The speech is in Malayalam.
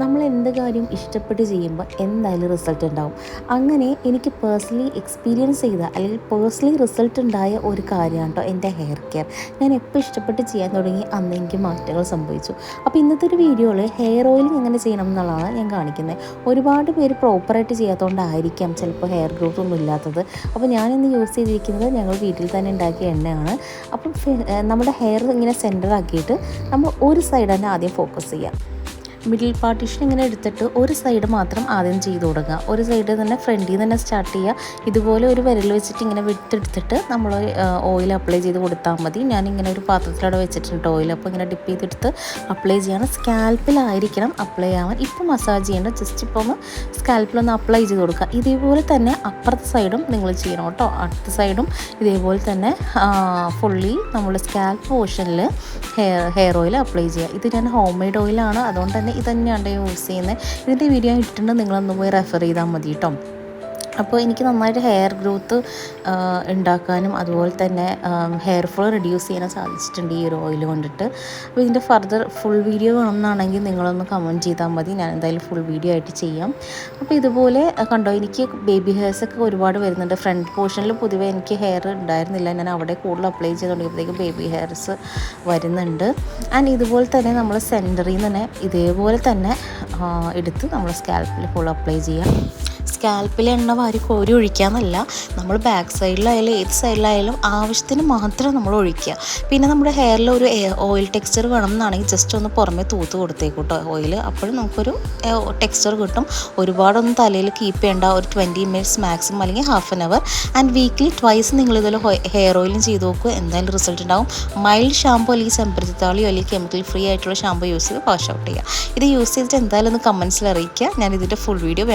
നമ്മൾ എന്ത് കാര്യം ഇഷ്ടപ്പെട്ട് ചെയ്യുമ്പോൾ എന്തായാലും റിസൾട്ട് ഉണ്ടാവും. അങ്ങനെ എനിക്ക് പേഴ്സണലി എക്സ്പീരിയൻസ് ചെയ്ത അല്ലെങ്കിൽ പേഴ്സണലി റിസൾട്ട് ഉണ്ടായ ഒരു കാര്യമാണ് കേട്ടോ എൻ്റെ ഹെയർ കെയർ. ഞാൻ എപ്പോൾ ഇഷ്ടപ്പെട്ട് ചെയ്യാൻ തുടങ്ങി അന്ന് എനിക്ക് മാറ്റങ്ങൾ സംഭവിച്ചു. അപ്പോൾ ഇന്നത്തെ ഒരു വീഡിയോയിൽ ഹെയർ ഓയിലിംഗ് എങ്ങനെ ചെയ്യണം എന്നുള്ളതാണ് ഞാൻ കാണിക്കുന്നത്. ഒരുപാട് പേര് പ്രോപ്പറായിട്ട് ചെയ്യാത്തതുകൊണ്ടായിരിക്കാം ചിലപ്പോൾ ഹെയർ ഗ്രോത്ത് ഒന്നും ഇല്ലാത്തത്. അപ്പോൾ ഞാനിന്ന് യൂസ് ചെയ്തിരിക്കുന്നത് ഞങ്ങൾ വീട്ടിൽ തന്നെ ഉണ്ടാക്കിയ എണ്ണയാണ്. അപ്പം നമ്മുടെ ഹെയർ ഇങ്ങനെ സെൻറ്റർ ആക്കിയിട്ട് നമ്മൾ ഒരു സൈഡ് തന്നെ ആദ്യം ഫോക്കസ് ചെയ്യാം. മിഡിൽ പാർട്ടീഷൻ ഇങ്ങനെ എടുത്തിട്ട് ഒരു സൈഡ് മാത്രം ആദ്യം ചെയ്ത് കൊടുക്കുക. ഒരു സൈഡ് തന്നെ ഫ്രണ്ടിൽ നിന്ന് തന്നെ സ്റ്റാർട്ട് ചെയ്യുക. ഇതുപോലെ ഒരു വിരൽ വെച്ചിട്ട് ഇങ്ങനെ വിട്ടെടുത്തിട്ട് നമ്മൾ ഓയിൽ അപ്ലൈ ചെയ്ത് കൊടുത്താൽ മതി. ഞാനിങ്ങനെ ഒരു പാത്രത്തിലവിടെ വെച്ചിട്ടുണ്ട് ഓയിൽ. അപ്പോൾ ഇങ്ങനെ ഡിപ്പ് ചെയ്തെടുത്ത് അപ്ലൈ ചെയ്യണം. സ്കാൽപ്പിലായിരിക്കണം അപ്ലൈ ആവാൻ. ഇപ്പോൾ മസാജ് ചെയ്യേണ്ട, ജസ്റ്റ് ഇപ്പോൾ ഒന്ന് സ്കാൽപ്പിലൊന്ന് അപ്ലൈ ചെയ്ത് കൊടുക്കുക. ഇതേപോലെ തന്നെ അപ്പുറത്തെ സൈഡും നിങ്ങൾ ചെയ്യണം കേട്ടോ. അടുത്ത സൈഡും ഇതേപോലെ തന്നെ ഫുള്ളി നമ്മൾ സ്കാൽപ്പ് പോർഷനിൽ ഹെയർ ഓയിൽ അപ്ലൈ ചെയ്യുക. ഇത് ഞാൻ ഹോം മെയ്ഡ് ഓയിലാണ്, അതുകൊണ്ട് തന്നെ ഇത് തന്നെയാണ് യൂസ് ചെയ്യുന്നത്. ഇതിൻ്റെ വീഡിയോ ഇട്ടിട്ടുണ്ട്, നിങ്ങളൊന്ന് പോയി റെഫർ ചെയ്താൽ മതി കേട്ടോ. അപ്പോൾ എനിക്ക് നന്നായിട്ട് ഹെയർ ഗ്രോത്ത് ഉണ്ടാക്കാനും അതുപോലെ തന്നെ ഹെയർ ഫോൾ റെഡ്യൂസ് ചെയ്യാനും സാധിച്ചിട്ടുണ്ട് ഈ ഒരു ഓയിൽ കൊണ്ടിട്ട്. അപ്പോൾ ഇതിൻ്റെ ഫർദർ ഫുൾ വീഡിയോ വേണമെന്നാണെങ്കിൽ നിങ്ങളൊന്ന് കമൻറ്റ് ചെയ്താൽ മതി. ഞാൻ എന്തായാലും ഫുൾ വീഡിയോ ആയിട്ട് ചെയ്യാം. അപ്പോൾ ഇതുപോലെ കണ്ടോ, എനിക്ക് ബേബി ഹെയർസൊക്കെ ഒരുപാട് വരുന്നുണ്ട്. ഫ്രണ്ട് പോർഷനിൽ പൊതുവേ എനിക്ക് ഹെയർ ഉണ്ടായിരുന്നില്ല. ഞാൻ അവിടെ കൂടുതൽ അപ്ലൈ ചെയ്ത് തുടങ്ങിയപ്പോഴത്തേക്കും ബേബി ഹെയർസ് വരുന്നുണ്ട്. ആൻഡ് ഇതുപോലെ തന്നെ നമ്മൾ സെൻറ്ററിൽ നിന്ന് തന്നെ ഇതേപോലെ തന്നെ എടുത്ത് നമ്മൾ സ്കാൽപ്പിൽ ഫുൾ അപ്ലൈ ചെയ്യാം. സ്കാൽപ്പിൽ എണ്ണ വാരി കോരി ഒഴിക്കാമെന്നല്ല, നമ്മൾ ബാക്ക് സൈഡിലായാലും ഏത് സൈഡിലായാലും ആവശ്യത്തിന് മാത്രം നമ്മൾ ഒഴിക്കുക. പിന്നെ നമ്മുടെ ഹെയറിൽ ഒരു ഓയിൽ ടെക്സ്ചർ വേണം എന്നാണെങ്കിൽ ജസ്റ്റ് ഒന്ന് പുറമെ തൂത്ത് കൊടുത്തേക്കും കേട്ടോ ഓയിൽ. അപ്പോഴും നമുക്കൊരു ടെക്സ്ചർ കിട്ടും. ഒരുപാടൊന്നും തലയിൽ കീപ്പ് ചെയ്യേണ്ട. ഒരു 20 മിനിറ്റ്സ് മാക്സിമം അല്ലെങ്കിൽ half an hour. And weekly twice നിങ്ങളിതുപോലെ ഹെയർ ഓയിലും ചെയ്ത് നോക്കുക, എന്തായാലും റിസൾട്ട് ഉണ്ടാവും. മൈൽഡ് ഷാമ്പു അല്ലെങ്കിൽ ചെമ്പരത്തിത്താളിയോ അല്ലെങ്കിൽ കെമിക്കൽ ഫ്രീ ആയിട്ടുള്ള ഷാമ്പു യൂസ് ചെയ്ത് വാഷ് ഔട്ട് ചെയ്യുക. ഇത് യൂസ് ചെയ്തിട്ട് എന്തായാലും ഒന്ന് കമൻസിൽ അറിയിക്കുക. ഞാൻ ഇതിൻ്റെ ഫുൾ വീഡിയോ